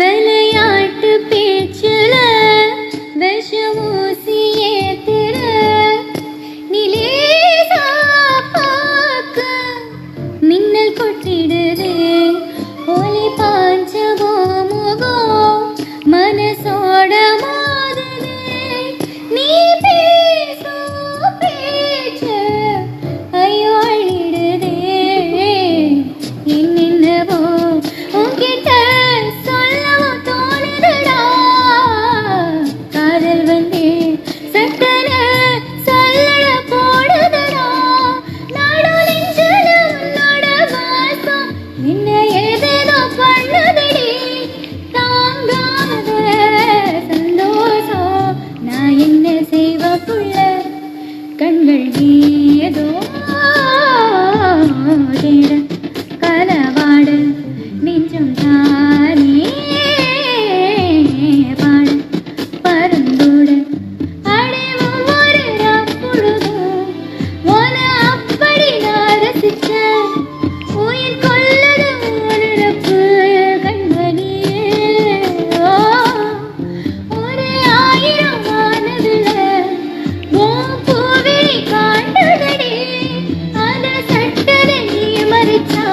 விளையாட்டு பேச்சுல விஷமூசி ஏத்துற நிலேசா பார்க்க மின்னல் கொட்டிடுதே ஒலி பாஞ்சவோ முகம் மனசோட மாறுதே நீ பேசும் பேச்சு ஐயோ அழிடுதே என்னென்னவோ உன்கிட்ட சொல்லவும் தோணுதடா காதல் வந்தே சட்டன சொல்லட போடுதடா நாடோ நெஞ்சல உன்னோட வாசம் என்ன ஏதேதோ பண்ணுதடி தாங்காத சந்தோஷம் நான் என்ன செய்வக்குள்ள கண்கள் ஏதோ தேட கலவாட நெஞ்சம் தானே பாட பரந்தோட அடைவும் ஒரு பொழுதும் உன அப்படி நான் ரசிச்சேன் உயிர் கொள்ளது ஒரு ரப்பு கண்மணியே ஒரு ஆயிரம் ஆனதுல உன் பூவிழி காண்டதடி அத சட்டதை நீ மறிச்சா